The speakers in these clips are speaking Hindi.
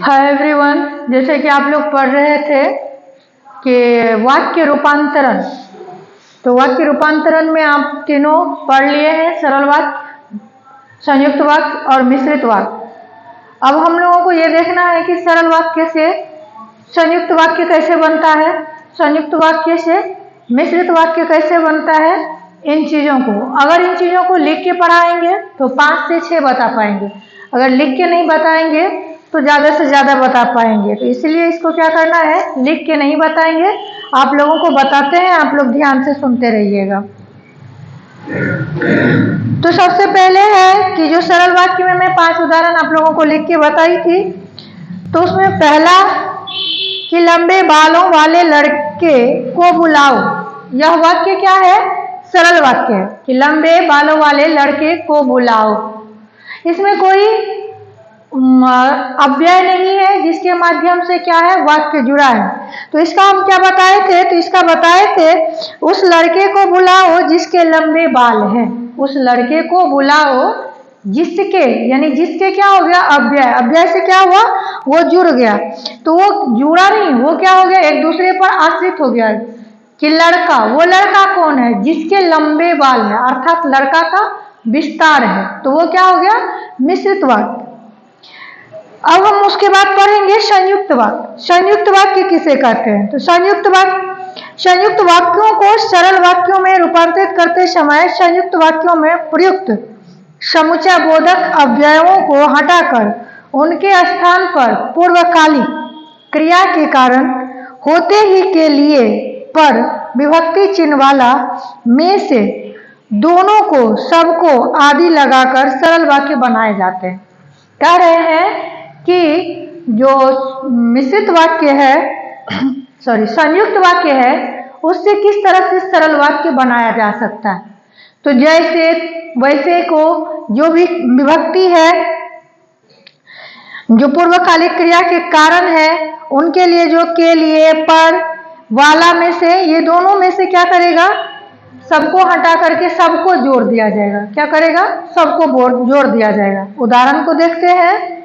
हाय एवरीवन, जैसे कि आप लोग पढ़ रहे थे कि वाक्य रूपांतरण, तो वाक्य रूपांतरण में आप तीनों पढ़ लिए हैं, सरल वाक्य, संयुक्त वाक्य और मिश्रित वाक्य। अब हम लोगों को ये देखना है कि सरल वाक्य से संयुक्त वाक्य कैसे बनता है, संयुक्त वाक्य से मिश्रित वाक्य कैसे बनता है। इन चीज़ों को अगर इन चीज़ों को लिख के पढ़ाएंगे तो 5 से 6 बता पाएंगे, अगर लिख के नहीं बताएंगे तो ज़्यादा से ज़्यादा बता पाएंगे। तो इसलिए इसको क्या करना है, लिख के नहीं बताएंगे, आप लोगों को बताते हैं, आप लोग ध्यान से सुनते रहिएगा। तो सबसे पहले है कि जो सरल वाक्य में मैं 5 उदाहरण आप लोगों को लिख के बताई थी, तो उसमें पहला कि लंबे बालों वाले लड़के को बुलाओ, यह वाक्य क्या है, सरल वाक्य है कि लंबे बालों वाले लड़के को बुलाओ। इसमें कोई अव्यय नहीं है जिसके माध्यम से क्या है, वाक्य जुड़ा है। तो इसका हम क्या बताए थे, तो इसका बताए थे उस लड़के को बुलाओ जिसके लंबे बाल हैं, उस लड़के को बुलाओ जिसके, यानी जिसके क्या हो गया, अव्यय, अव्यय से क्या हुआ, वो जुड़ गया। तो वो जुड़ा नहीं, वो क्या हो गया, एक दूसरे पर आश्रित हो गया कि लड़का, वो लड़का कौन है, जिसके लंबे बाल है, अर्थात लड़का का विस्तार है। तो वो क्या हो गया, मिश्रित वाक्य। अब हम उसके बाद पढ़ेंगे संयुक्त वाक्य। संयुक्त वाक्य किसे कहते हैं, तो संयुक्त वाक्यों को सरल वाक्यों में रूपांतरित करते समय संयुक्त वाक्यों में प्रयुक्त समुच्चय बोधक अव्ययों को हटाकर उनके स्थान पर पूर्वकालिक क्रिया के कारण होते ही के लिए पर विभक्ति चिन्ह वाला में से दोनों को, सबको आदि लगाकर सरल वाक्य बनाए जाते हैं। कह रहे हैं कि जो मिश्रित वाक्य है, संयुक्त वाक्य है, उससे किस तरह से सरल वाक्य बनाया जा सकता है। तो जैसे वैसे को जो भी विभक्ति है, जो पूर्वकालिक क्रिया के कारण है, उनके लिए जो के लिए, पर, वाला में से, ये दोनों में से क्या करेगा, सबको हटा करके सबको जोड़ दिया जाएगा। क्या करेगा, सबको जोड़ दिया जाएगा। उदाहरण को देखते हैं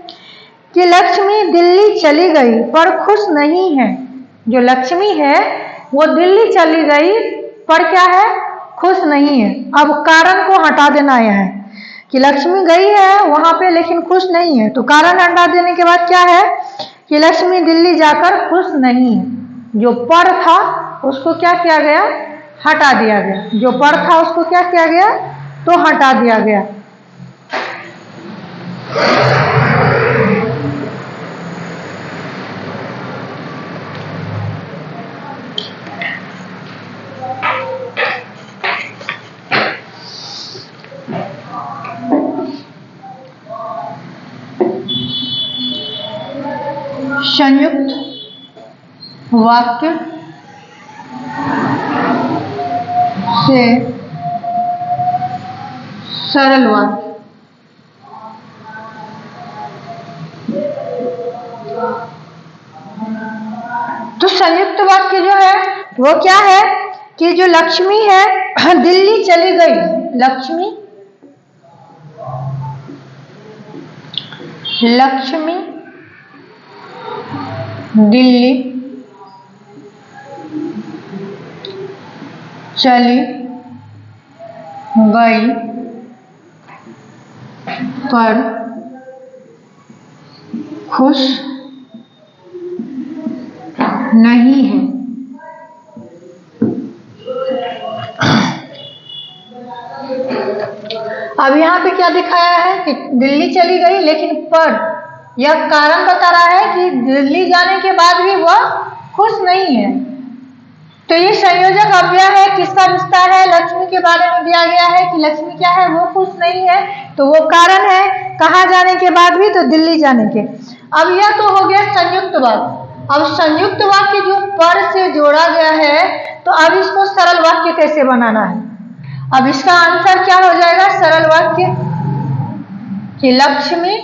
कि लक्ष्मी दिल्ली चली गई पर खुश नहीं है। जो लक्ष्मी है वो दिल्ली चली गई पर क्या है, खुश नहीं है। अब कारण को हटा देना है कि लक्ष्मी गई है वहां पे लेकिन खुश नहीं है, तो कारण हटा देने के बाद क्या है कि लक्ष्मी दिल्ली जाकर खुश नहीं है। जो पर था उसको क्या किया गया, हटा दिया गया। जो पर था उसको क्या किया गया, तो हटा दिया गया। संयुक्त वाक्य से सरल वाक्य। तो संयुक्त वाक्य जो है वो क्या है कि जो लक्ष्मी है दिल्ली चली गई, लक्ष्मी दिल्ली चली गई पर खुश नहीं है। अब यहाँ पे क्या दिखाया है कि दिल्ली चली गई, लेकिन पर यह कारण बता रहा है कि दिल्ली जाने के बाद भी वह खुश नहीं है। तो ये संयोजक अव्यय है, किसका विस्तार है, लक्ष्मी के बारे में दिया गया है कि लक्ष्मी क्या है, वो खुश नहीं है। तो वो कारण है कहाँ जाने के बाद भी, तो दिल्ली जाने के। अब यह तो हो गया संयुक्त वाक्य। अब संयुक्त वाक्य जो पर से जोड़ा गया है, तो अब इसको सरल वाक्य कैसे बनाना है। अब इसका आंसर क्या हो जाएगा, सरल वाक्य कि लक्ष्मी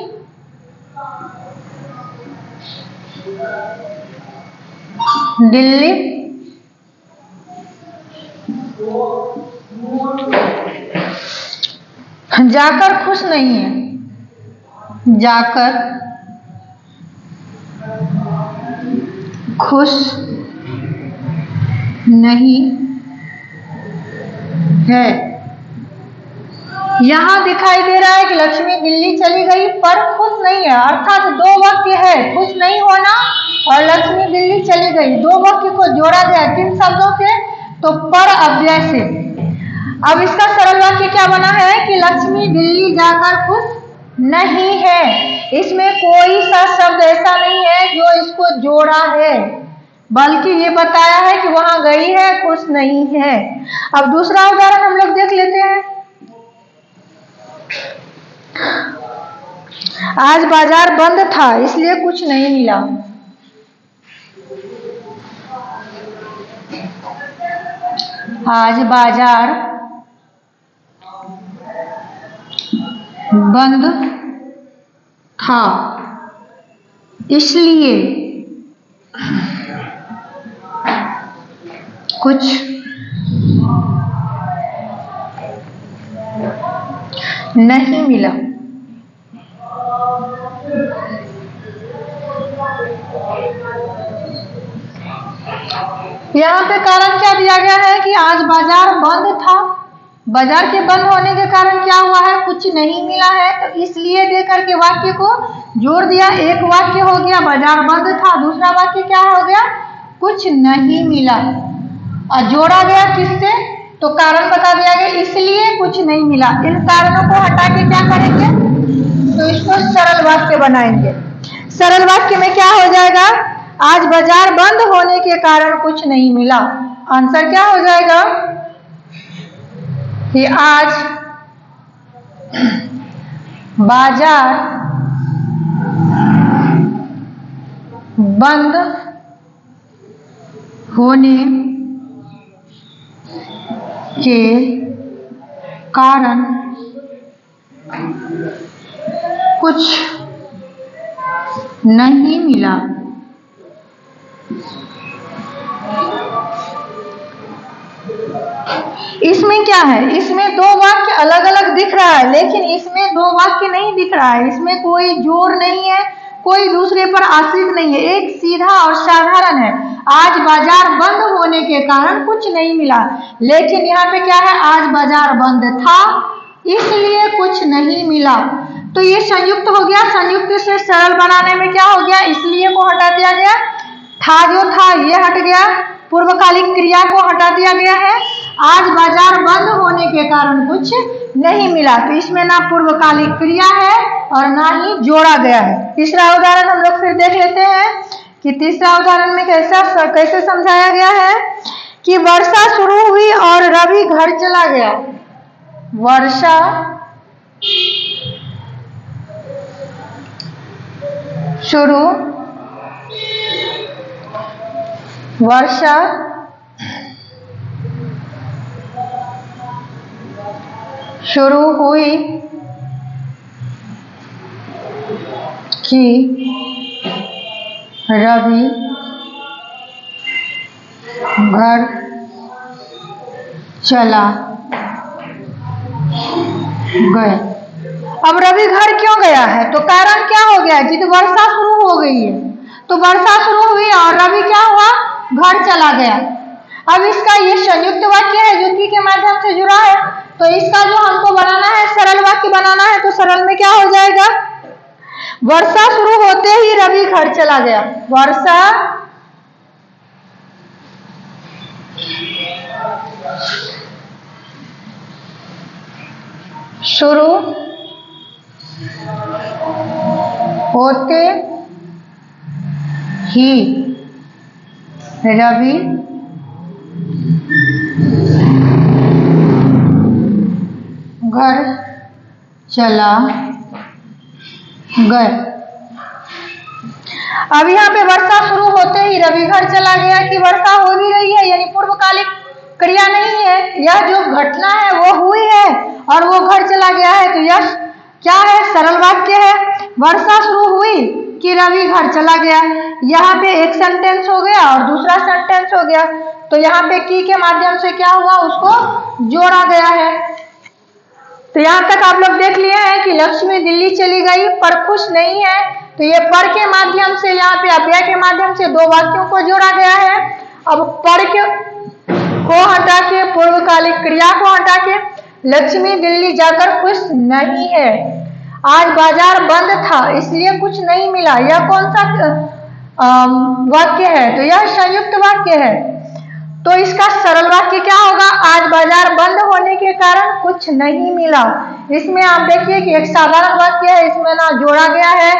दिल्ली जाकर खुश नहीं है। जाकर खुश नहीं है। यहाँ दिखाई दे रहा है कि लक्ष्मी दिल्ली चली गई पर खुश नहीं है, अर्थात दो वाक्य है, खुश नहीं होना और लक्ष्मी दिल्ली चली गई। दो वाक्य को जोड़ा गया किन शब्दों से? तो पर अव्यय से। अब इसका सरल वाक्य क्या बना है कि लक्ष्मी दिल्ली जाकर खुश नहीं है। इसमें कोई सा शब्द ऐसा नहीं है जो इसको जोड़ा है, बल्कि ये बताया है कि वहां गई है, खुश नहीं है। अब दूसरा उदाहरण हम लोग देख लेते हैं। आज बाजार बंद था इसलिए कुछ नहीं मिला। आज बाजार बंद था इसलिए कुछ नहीं मिला। यहाँ पे कारण क्या दिया गया है कि आज बाजार बंद था। बाजार के बंद होने के कारण क्या हुआ है? कुछ नहीं मिला है, तो इसलिए देकर के वाक्य को जोड़ दिया। एक वाक्य हो गया बाजार बंद था, दूसरा वाक्य क्या हो गया? कुछ नहीं मिला। और जोड़ा गया किससे? तो कारण बता दिया गया, इसलिए कुछ नहीं मिला। इन कारणों को हटा के क्या करेंगे? तो इसको सरल वाक्य बनाएंगे। सरल वाक्य में क्या हो जाएगा? आज बाजार बंद होने के कारण कुछ नहीं मिला। आंसर क्या हो जाएगा कि आज बाजार बंद होने के कारण कुछ नहीं मिला। इसमें क्या है? इसमें दो वाक्य अलग अलग दिख रहा है, लेकिन इसमें दो वाक्य नहीं दिख रहा है। इसमें कोई जोड़ नहीं है, कोई दूसरे पर आश्रित नहीं है, एक सीधा और साधारण है। आज बाजार बंद होने के कारण कुछ नहीं मिला, लेकिन यहाँ पे क्या है? आज बाजार बंद था इसलिए कुछ नहीं मिला। तो ये संयुक्त हो गया। संयुक्त से सरल बनाने में क्या हो गया? इसलिए को हटा दिया गया, था जो था ये हट गया, पूर्वकालिक क्रिया को हटा दिया गया है। आज बाजार बंद होने के कारण कुछ नहीं मिला, तो इसमें ना पूर्वकालिक क्रिया है और ना ही जोड़ा गया है। तीसरा उदाहरण हम लोग फिर देख लेते हैं कि तीसरा उदाहरण में कैसे समझाया गया है कि वर्षा शुरू हुई और रवि घर चला गया। वर्षा शुरू हुई कि रवि घर चला गया। अब रवि घर क्यों गया है? तो कारण क्या हो गया कि तो वर्षा शुरू हो गई है, तो वर्षा शुरू हुई और रवि क्या हुआ? घर चला गया। अब इसका ये संयुक्त वाक्य है जो की के माध्यम से जुड़ा है, तो इसका जो हमको बनाना है सरल वाक्य बनाना है, तो सरल में क्या हो जाएगा? वर्षा शुरू होते ही रवि घर चला गया। वर्षा शुरू होते ही रवि घर चला गया। अब यहाँ पे वर्षा शुरू होते ही रवि घर चला गया कि वर्षा हो भी रही है, यानी पूर्वकालिक क्रिया नहीं है, यह जो घटना है वो हुई है और वो घर चला गया है। तो यह क्या है? सरल वाक्य है। वर्षा शुरू हुई कि रवि घर चला गया। यहाँ पे एक सेंटेंस हो गया और दूसरा सेंटेंस हो गया, तो यहाँ पे की के माध्यम से क्या हुआ? उसको जोड़ा गया है। तो यहाँ तक आप लोग देख लिए हैं कि लक्ष्मी दिल्ली चली गई पर खुश नहीं है। तो ये पर के माध्यम से, यहाँ पे अव्यय के माध्यम से दो वाक्यों को जोड़ा गया है। अब पर को हटा के, पूर्वकालिक क्रिया को हटा के, लक्ष्मी दिल्ली जाकर खुश नहीं है। आज बाजार बंद था इसलिए कुछ नहीं मिला। यह कौन सा वाक्य है? तो यह संयुक्त वाक्य है। तो इसका सरल वाक्य क्या होगा? आज बाजार बंद होने के कारण कुछ नहीं मिला। इसमें आप देखिए कि एक साधारण वाक्य है, इसमें ना जोड़ा गया है,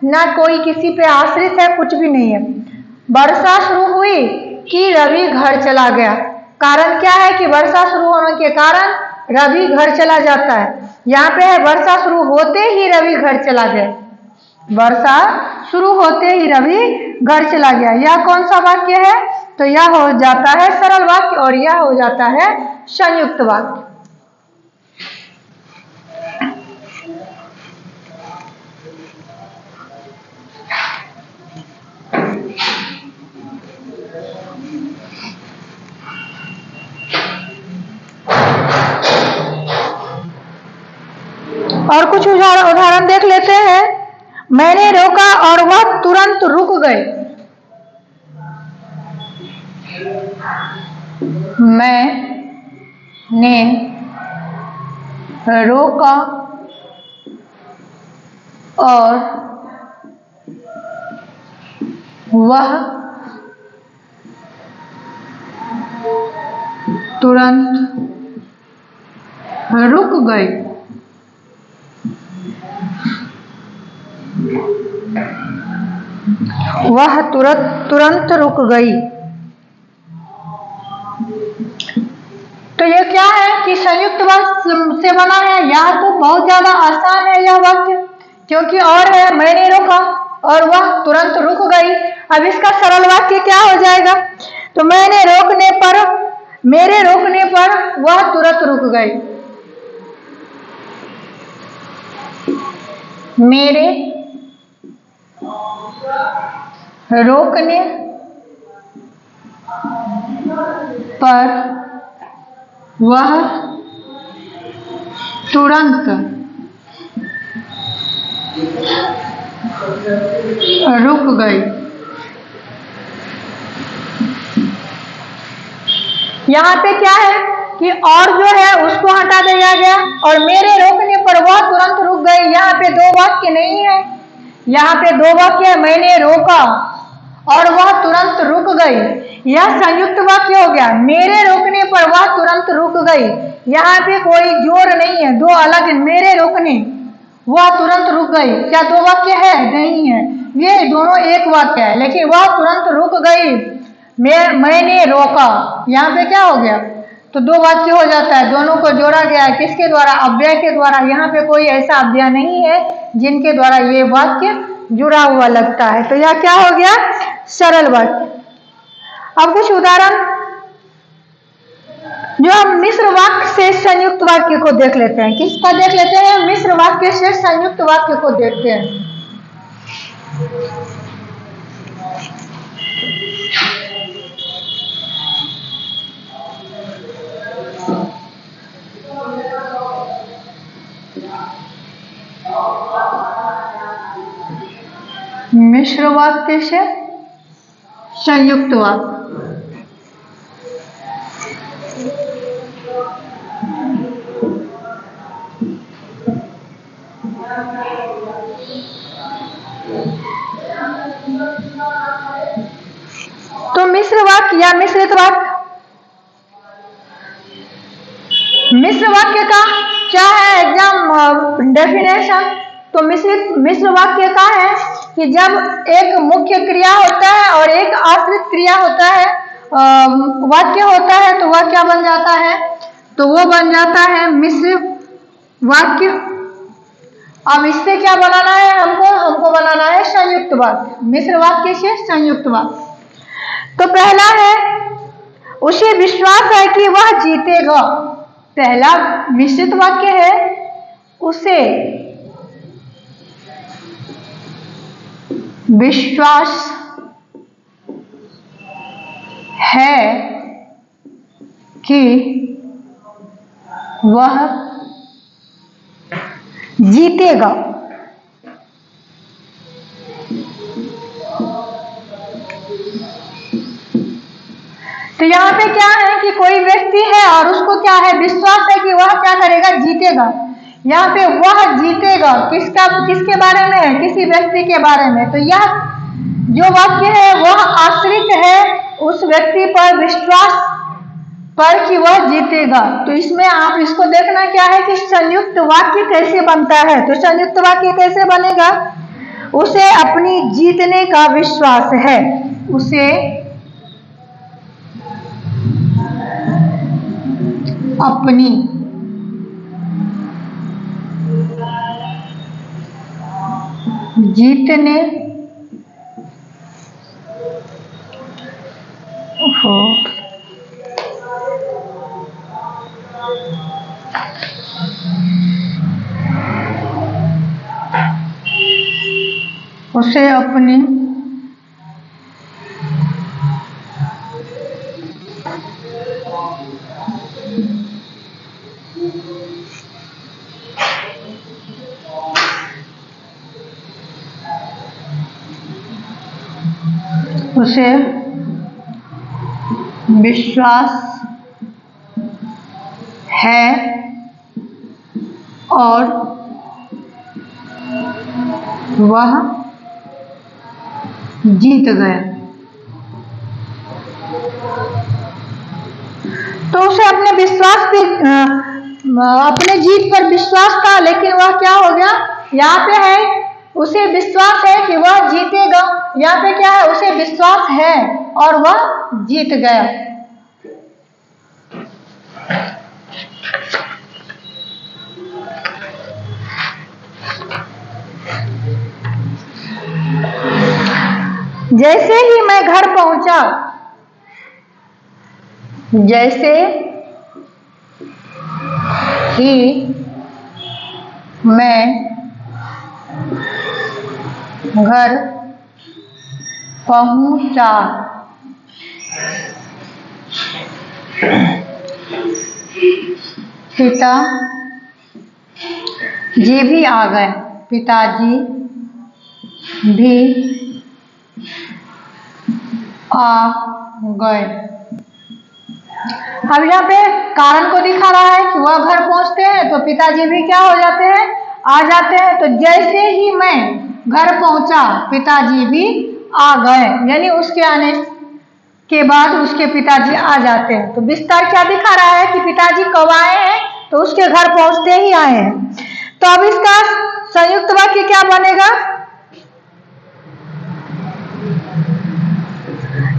ना कोई किसी पे आश्रित है, कुछ भी नहीं है। वर्षा शुरू हुई कि रवि घर चला गया। कारण क्या है कि वर्षा शुरू होने के कारण रवि घर चला जाता है। यहाँ पे है वर्षा शुरू होते ही रवि घर चला गया। वर्षा शुरू होते ही रवि घर चला गया। यह कौन सा वाक्य है? तो यह हो जाता है सरल वाक्य और यह हो जाता है संयुक्त वाक्य। और कुछ उदाहरण देख लेते हैं। मैंने रोका और वह तुरंत रुक गए। मैंने रोका और वह तुरंत रुक गए। वह तुरंत रुक गई। तो ये क्या है कि संयुक्त वाक्य से बना है। यह तो बहुत ज्यादा आसान है यह वाक्य, क्योंकि और है मैंने रोका और वह तुरंत रुक गई। अब इसका सरल वाक्य क्या हो जाएगा? तो मेरे रोकने पर वह तुरंत रुक गई। मेरे रोकने पर वह तुरंत रुक गई। यहाँ पे क्या है कि और जो है उसको हटा दिया गया और मेरे रोकने पर वह तुरंत रुक गई। यहाँ पे दो वाक्य नहीं है, यहाँ पे दो वाक्य है, मैंने रोका और वह तुरंत रुक गई। यह संयुक्त वाक्य हो गया। मेरे रोकने पर वह तुरंत रुक गई। यहाँ पे कोई जोड़ नहीं है, दो अलग है। मेरे रोकने वह तुरंत रुक गई, क्या दो वाक्य है? नहीं है, ये दोनों एक वाक्य है, लेकिन वह तुरंत रुक गई। मैंने रोका, यहाँ पे क्या हो गया? तो दो वाक्य हो जाता है, दोनों को जोड़ा गया है। किसके द्वारा? अव्यय के द्वारा। यहाँ पे कोई ऐसा अव्यय नहीं है जिनके द्वारा ये वाक्य जुड़ा हुआ लगता है। तो यह क्या हो गया? सरल वाक्य। अब कुछ उदाहरण जो हम मिश्र वाक्य से संयुक्त वाक्य को देख लेते हैं। किसका देख लेते हैं? मिश्र वाक्य से संयुक्त वाक्य को देखते हैं। मिश्र वाक्य से संयुक्त वाक्य। तो मिश्र वाक्य या मिश्रित वाक्य, मिश्र वाक्य का क्या है एग्जाम डेफिनेशन? तो मिश्र वाक्य का है कि जब एक मुख्य क्रिया होता है और एक आश्रित क्रिया होता है, वाक्य होता है, तो वह क्या बन जाता है? तो वो बन जाता है मिश्र वाक्य। अब इससे क्या बनाना है हमको बनाना है संयुक्त वाक्य। मिश्र वाक्य से संयुक्त वाक्य। तो पहला है उसे विश्वास है कि वह जीतेगा। पहला मिश्रित वाक्य है उसे विश्वास है कि वह जीतेगा। तो यहाँ पे क्या है कि कोई व्यक्ति है और उसको क्या है, विश्वास है कि वह क्या करेगा, जीतेगा। यहाँ पे वह जीतेगा किसके बारे में है, किसी व्यक्ति के बारे में। तो यह जो वाक्य है वह आश्रित है उस व्यक्ति पर विश्वास पर कि वह जीतेगा। तो इसमें आप इसको देखना क्या है कि संयुक्त वाक्य कैसे बनता है। तो संयुक्त वाक्य कैसे बनेगा, उसे अपनी जीतने का विश्वास है, उसे अपनी जीतने उसे अपनी विश्वास है और वह जीत गया। तो उसे अपने विश्वास पे अपने जीत पर विश्वास था, लेकिन वह क्या हो गया, यहाँ पे है उसे विश्वास है कि वह जीतेगा। यहाँ पे क्या है, उसे विश्वास है और वह जीत गया। जैसे ही मैं घर पहुंचा, जैसे ही मैं घर पहुंचा, पिताजी भी आ गए, पिताजी भी आ गए। अब यहाँ पे कारण को दिखा रहा है कि वह घर पहुंचते हैं तो पिताजी भी क्या हो जाते हैं, आ जाते हैं। तो जैसे ही मैं घर पहुंचा पिताजी भी आ गए, यानी उसके आने के बाद उसके पिताजी आ जाते हैं। तो विस्तार क्या दिखा रहा है कि पिताजी कब आए हैं, तो उसके घर पहुंचते ही आए हैं। तो अब इसका संयुक्त वाक्य क्या बनेगा,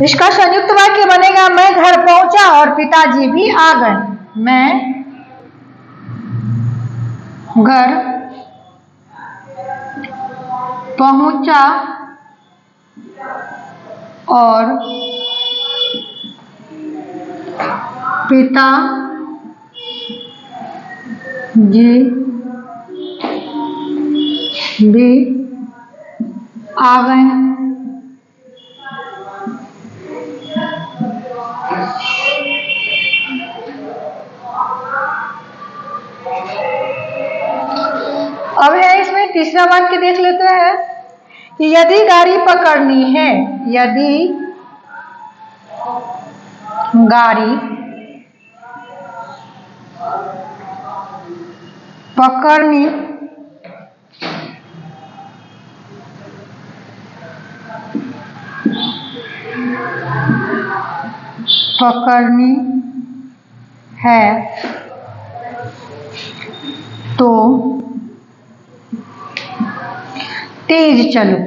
इसका संयुक्त वाक्य बनेगा मैं घर पहुंचा और पिताजी भी आ गए। मैं घर पहुंचा और पिताजी भी आ गए। अब है इसमें तीसरा वाक्य देख लेते हैं कि यदि गाड़ी पकड़नी है, यदि गाड़ी पकड़नी है तो तेज चलो।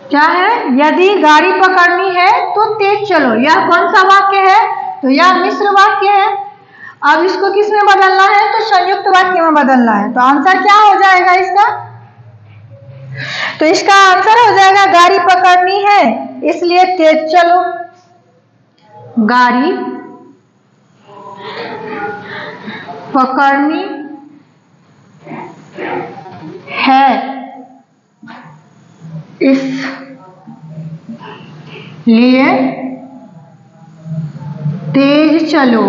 क्या है, यदि गाड़ी पकड़नी है तो तेज चलो। यह कौन सा वाक्य है, तो यह मिश्र वाक्य है। अब इसको किस में बदलना है, तो संयुक्त वाक्य में बदलना है। तो आंसर क्या हो जाएगा इसका, तो इसका आंसर हो जाएगा गाड़ी पकड़नी है इसलिए तेज चलो। गाड़ी पकड़नी है इसलिए तेज चलो।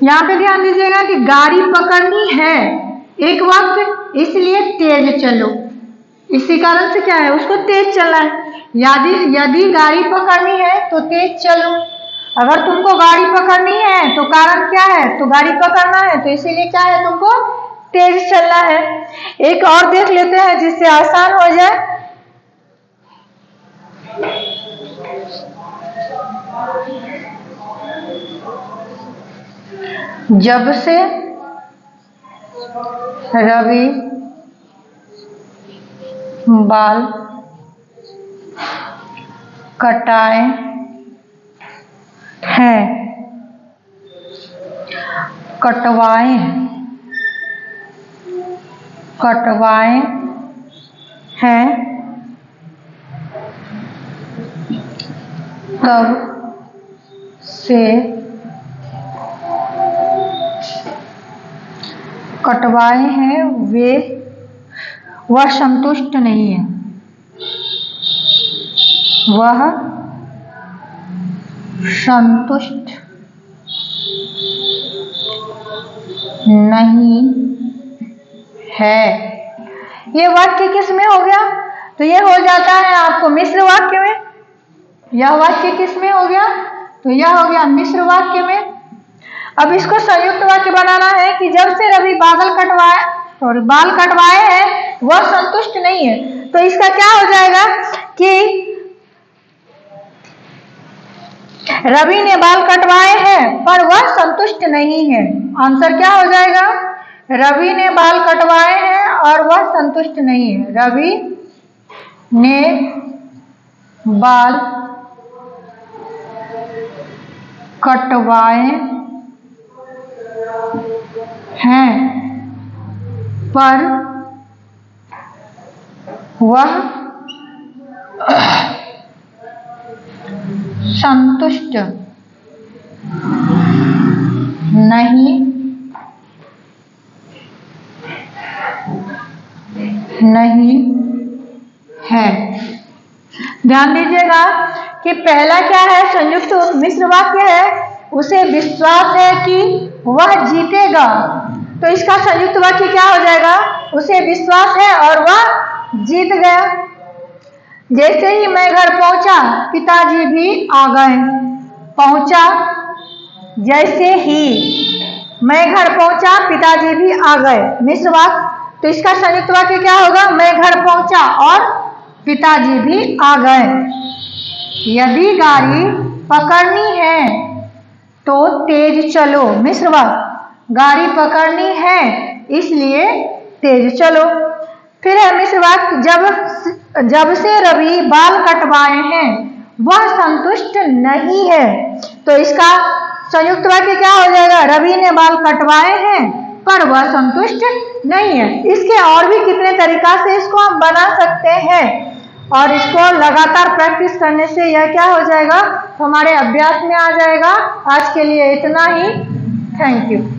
यहाँ पे ध्यान दीजिएगा कि गाड़ी पकड़नी है एक वक्त, इसलिए तेज चलो। इसी कारण से क्या है, उसको तेज चलना है। यदि गाड़ी पकड़नी है तो तेज चलो। अगर तुमको गाड़ी पकड़नी है तो कारण क्या है, तो गाड़ी पकड़ना है, तो इसीलिए क्या है, तुमको तेज चलना है। एक और देख लेते हैं जिससे आसान हो जाए। जब से रवि बाल कटाए हैं, कटवाए हैं, तब से कटवाए हैं वह संतुष्ट नहीं है। वह संतुष्ट नहीं है। ये वाक्य किस में हो गया, तो ये हो जाता है आपको मिश्र वाक्य में। यह वाक्य किस में हो गया, तो यह हो गया मिश्र वाक्य में। अब इसको संयुक्त वाक्य बनाना है कि जब से रवि बाल कटवाए हैं वह संतुष्ट नहीं है। तो इसका क्या हो जाएगा कि रवि ने बाल कटवाए हैं पर वह संतुष्ट नहीं है। आंसर क्या हो जाएगा, रवि ने बाल कटवाए हैं और वह संतुष्ट नहीं है। रवि ने बाल कटवाए हैं पर वह संतुष्ट नहीं है। ध्यान दीजिएगा कि पहला क्या है, संयुक्त मिश्र वाक्य है, उसे विश्वास है कि वह जीतेगा। तो इसका संयुक्त वाक्य क्या हो जाएगा, उसे विश्वास है और वह जीत गया। जैसे ही मैं घर पहुंचा पिताजी भी आ गए। पहुंचा, जैसे ही मैं घर पहुंचा पिताजी भी आ गए, मिश्र वाक्य। तो इसका संयुक्त वाक्य क्या होगा, मैं घर पहुंचा और पिताजी भी आ गए। यदि गाड़ी पकड़नी है तो तेज चलो, मिश्र वाक्य। गाड़ी पकड़नी है इसलिए तेज चलो। फिर है मिश्र वाक्य, जब से रवि बाल कटवाए हैं वह संतुष्ट नहीं है। तो इसका संयुक्त वाक्य क्या हो जाएगा, रवि ने बाल कटवाए हैं पर वह संतुष्ट नहीं है। इसके और भी कितने तरीका से इसको हम बना सकते हैं और इसको लगातार प्रैक्टिस करने से यह क्या हो जाएगा, हमारे अभ्यास में आ जाएगा। आज के लिए इतना ही। Thank you.